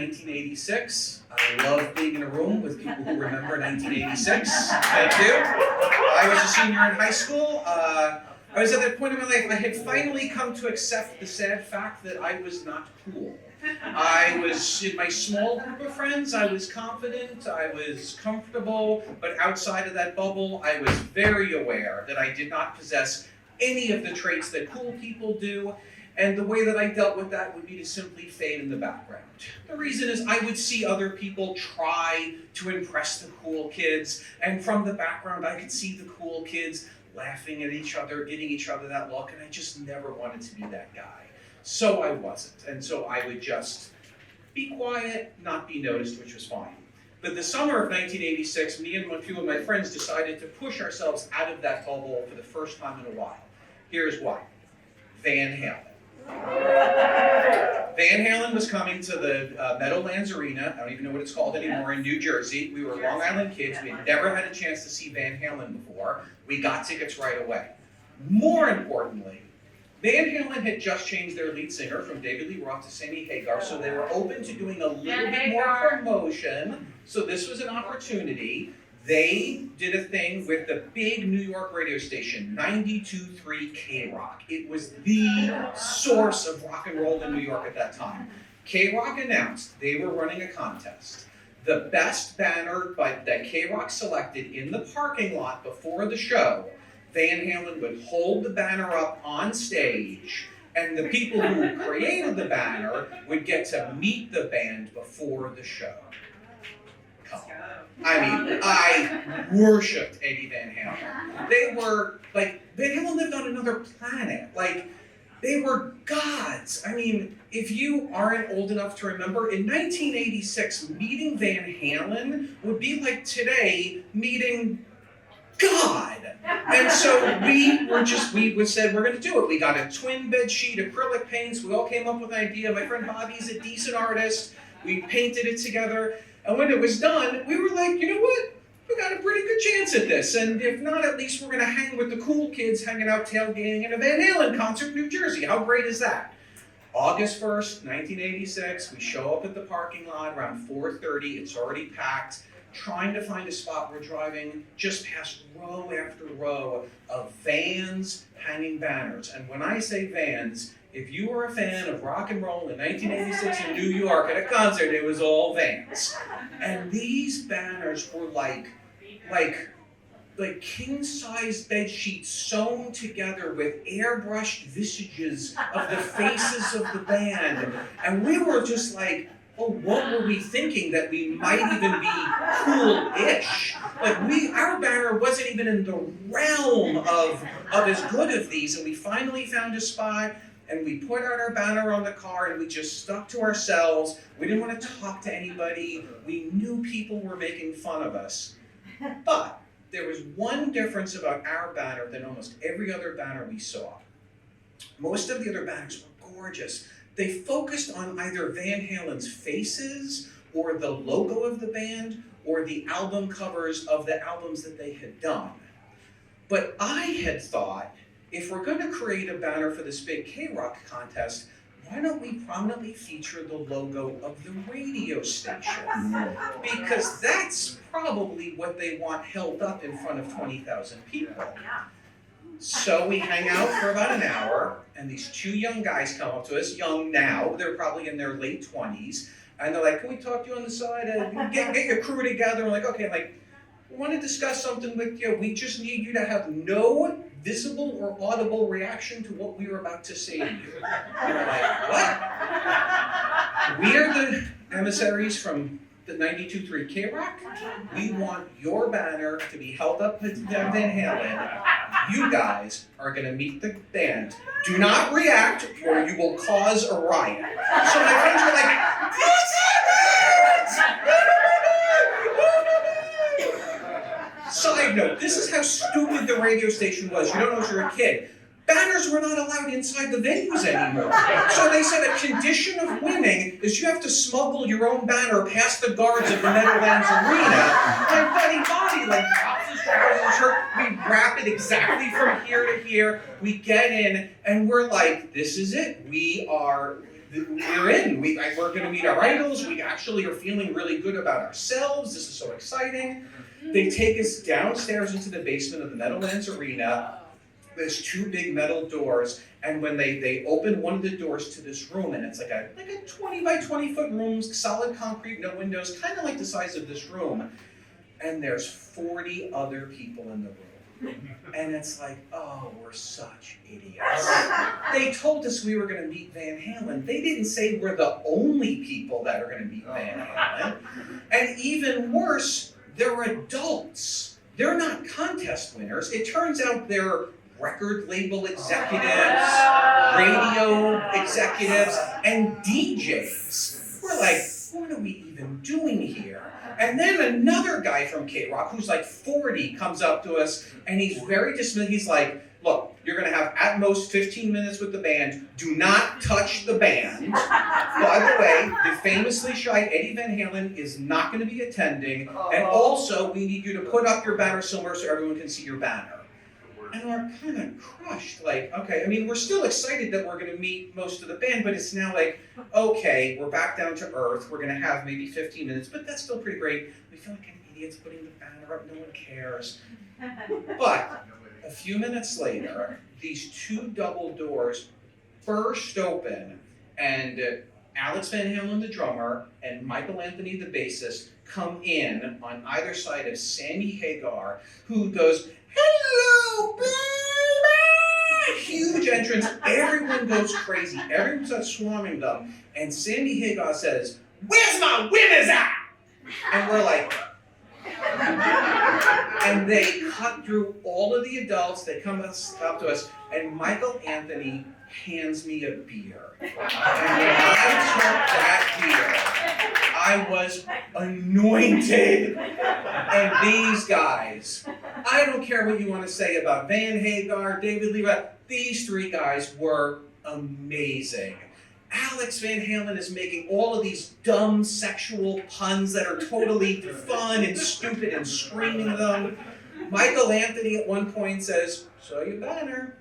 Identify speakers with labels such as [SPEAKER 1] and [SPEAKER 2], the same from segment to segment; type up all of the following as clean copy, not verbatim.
[SPEAKER 1] 1986. I love being in a room with people who remember 1986. Thank you. I was a senior in high school. I was at that point in my life, I had finally come to accept the sad fact that I was not cool. I was in my small group of friends, I was confident, I was comfortable, but outside of that bubble, I was very aware that I did not possess any of the traits that cool people do, and the way that I dealt with that would be to simply fade in the background. The reason is I would see other people try to impress the cool kids, and from the background I could see the cool kids laughing at each other, giving each other that look, and I just never wanted to be that guy. So I wasn't, and so I would just be quiet, not be noticed, which was fine. But the summer of 1986, me and a few of my friends decided to push ourselves out of that bubble for the first time in a while. Here's why. Van Halen. Van Halen was coming to the Meadowlands Arena, I don't even know what it's called anymore, in New Jersey. We were Long Island kids, we had never had a chance to see Van Halen before. We got tickets right away. More importantly, Van Halen had just changed their lead singer from David Lee Roth to Sammy Hagar, so they were open to doing a little bit more promotion. So this was an opportunity. They did a thing with the big New York radio station, 92.3 K-Rock. It was the source of rock and roll in New York at that time. K-Rock announced they were running a contest. The best banner that K-Rock selected in the parking lot before the show, Van Halen would hold the banner up on stage, and the people who created the banner would get to meet the band before the show. I mean, I worshipped Eddie Van Halen. They were, Van Halen lived on another planet. They were gods. I mean, if you aren't old enough to remember, in 1986, meeting Van Halen would be like today meeting God. And so we said, we're going to do it. We got a twin bed sheet, acrylic paints. We all came up with an idea. My friend Bobby's a decent artist. We painted it together. And when it was done, we were like, you know what? We got a pretty good chance at this. And if not, at least we're going to hang with the cool kids hanging out tailgating at a Van Halen concert in New Jersey. How great is that? August 1st, 1986, we show up at the parking lot around 4:30. It's already packed. Trying to find a spot. We're driving just past row after row of vans hanging banners. And when I say vans, if you were a fan of rock and roll in 1986 in New York at a concert, it was all vans. And these banners were like king-size bed sheets sewn together with airbrushed visages of the faces of the band. And we were just like, oh, what were we thinking that we might even be cool-ish? Our banner wasn't even in the realm of as good as these, and we finally found a spot, and we put out our banner on the car, and we just stuck to ourselves. We didn't want to talk to anybody. We knew people were making fun of us. But there was one difference about our banner than almost every other banner we saw. Most of the other banners were gorgeous. They focused on either Van Halen's faces or the logo of the band or the album covers of the albums that they had done. But I had thought, if we're going to create a banner for this big K-Rock contest, why don't we prominently feature the logo of the radio station? Because that's probably what they want held up in front of 20,000 people. So we hang out for about an hour, and these two young guys come up to us, young now, they're probably in their late 20s, and they're like, can we talk to you on the side? Get your crew together. We're like, okay, we want to discuss something with you. We just need you to have no visible or audible reaction to what we were about to say to you. And we're like, what? We are the emissaries from the 92.3 K-Rock. We want your banner to be held up with Van Halen. You guys are going to meet the band. Do not react or you will cause a riot. So my friends were like, Side note, this is how stupid the radio station was. You don't know if you're a kid. Banners were not allowed inside the venues anymore. So they said a condition of winning is you have to smuggle your own banner past the guards of the Meadowlands Arena. My buddy Bobby drops his shirt, we wrap it exactly from here to here, we get in, and we're like, this is it. we're in. We're going to meet our idols. We actually are feeling really good about ourselves. This is so exciting. They take us downstairs into the basement of the Meadowlands Arena. There's 2 big metal doors, and when they open one of the doors to this room, and it's like a 20 by 20 foot room, solid concrete, no windows, kind of like the size of this room, and there's 40 other people in the room. And it's like, oh, we're such idiots. They told us we were going to meet Van Halen. They didn't say we're the only people that are going to meet Van Halen. And even worse, they're adults. They're not contest winners. It turns out they're record label executives, radio executives, and DJs. We're like, what are we even doing here? And then another guy from K-Rock, who's like 40, comes up to us, and he's very dismissive. He's like, look, you're going to have at most 15 minutes with the band. Do not touch the band. By the way, the famously shy Eddie Van Halen is not going to be attending. And also, we need you to put up your banner somewhere so everyone can see your banner. And we're kind of crushed, like, okay, I mean, we're still excited that we're going to meet most of the band, but it's now like, okay, we're back down to earth. We're going to have maybe 15 minutes, but that's still pretty great. We feel like idiots putting the banner up. No one cares. But a few minutes later, these 2 double doors burst open, and Alex Van Halen, the drummer, and Michael Anthony, the bassist, come in on either side of Sammy Hagar, who goes, hello, baby! Huge entrance. Everyone goes crazy. Everyone starts swarming them. And Sammy Hagar says, where's my winners at? And we're like, and they cut through all of the adults. They come up to us, and Michael Anthony hands me a beer. And when I took that beer, I was anointed. And these guys, I don't care what you want to say about Van Hagar, David Lee Roth, these 3 guys were amazing. Alex Van Halen is making all of these dumb sexual puns that are totally fun and stupid and screaming them. Michael Anthony at one point says, show your banner.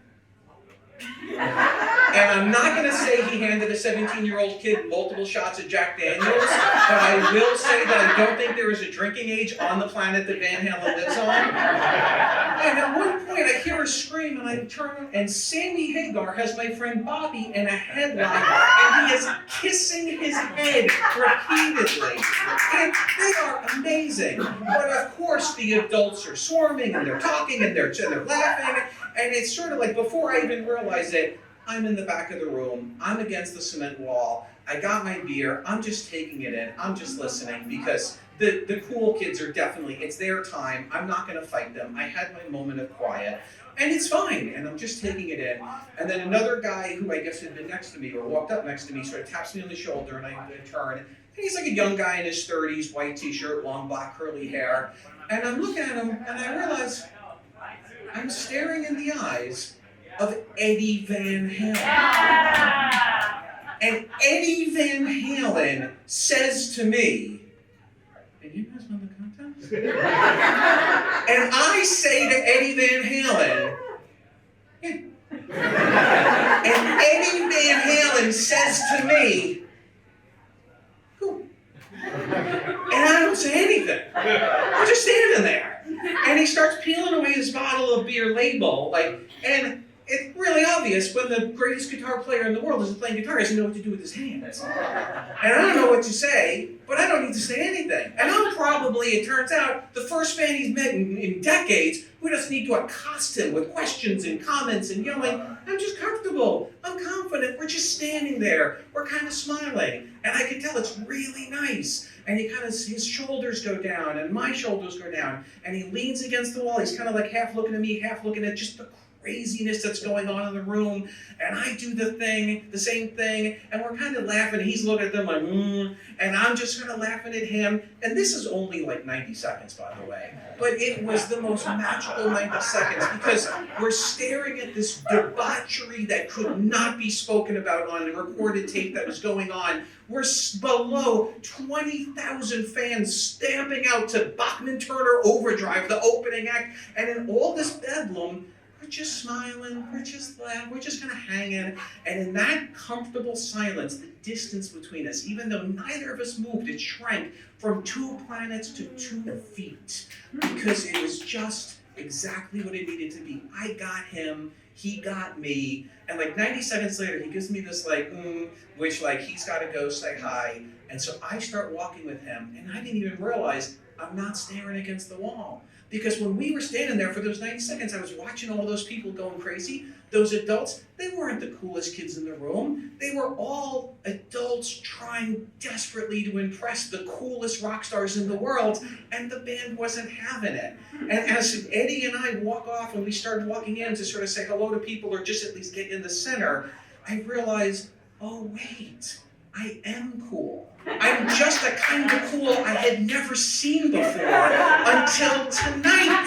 [SPEAKER 1] And I'm not going to say he handed a 17-year-old kid multiple shots of Jack Daniels, but I will say that I don't think there is a drinking age on the planet that Van Halen lives on. And at one point I hear her scream, and I turn, and Sammy Hagar has my friend Bobby in a headlock, and he is kissing his head repeatedly. And they are amazing. But of course the adults are swarming, and they're talking, and they're laughing. And it's sort of like, before I even realize it, I'm in the back of the room, I'm against the cement wall, I got my beer, I'm just taking it in, I'm just listening, because the cool kids are definitely, it's their time, I'm not going to fight them, I had my moment of quiet, and it's fine, and I'm just taking it in. And then another guy who I guess had been next to me, or walked up next to me, sort of taps me on the shoulder, and I turn, and he's like a young guy in his 30s, white t-shirt, long black curly hair, and I'm looking at him, and I realize, I'm staring in the eyes of Eddie Van Halen. And Eddie Van Halen says to me, "Did you guys want the contest?" And I say to Eddie Van Halen, yeah. And Eddie Van Halen says to me, cool. And I don't say anything. I'm just standing there. And he starts peeling away his bottle of beer label, and it's really obvious when the greatest guitar player in the world isn't playing guitar, he doesn't know what to do with his hands. And I don't know what to say, but I don't need to say anything. And I'm probably, it turns out, the first fan he's met in decades who doesn't need to accost him with questions and comments and yelling. I'm just comfortable. I'm confident. We're just standing there. We're kind of smiling. And I can tell it's really nice. And his shoulders go down, and my shoulders go down, and he leans against the wall. He's kind of like half looking at me, half looking at just the craziness that's going on in the room. And I do the same thing, and we're kind of laughing. He's looking at them like, and I'm just kind of laughing at him. And this is only like 90 seconds, by the way. But it was the most magical 90 seconds, because we're staring at this debauchery that could not be spoken about on a recorded tape that was going on. We're below 20,000 fans stamping out to Bachman Turner Overdrive, the opening act. And in all this bedlam, we're just smiling, we're just laughing, we're just kind of hanging. And in that comfortable silence, the distance between us, even though neither of us moved, it shrank from 2 planets to 2 feet. Because it was just exactly what it needed to be. I got him, he got me, and like 90 seconds later, he gives me this like, which like he's got to go say hi. And so I start walking with him, and I didn't even realize I'm not staring against the wall. Because when we were standing there for those 90 seconds, I was watching all those people going crazy. Those adults, they weren't the coolest kids in the room. They were all adults trying desperately to impress the coolest rock stars in the world, and the band wasn't having it. And as Eddie and I walk off and we started walking in to sort of say hello to people or just at least get in the center, I realized, oh wait, I am cool. I'm just the kind of cool I had never seen before until tonight.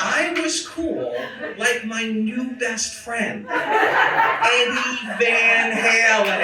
[SPEAKER 1] I was cool like my new best friend, Eddie Van Halen.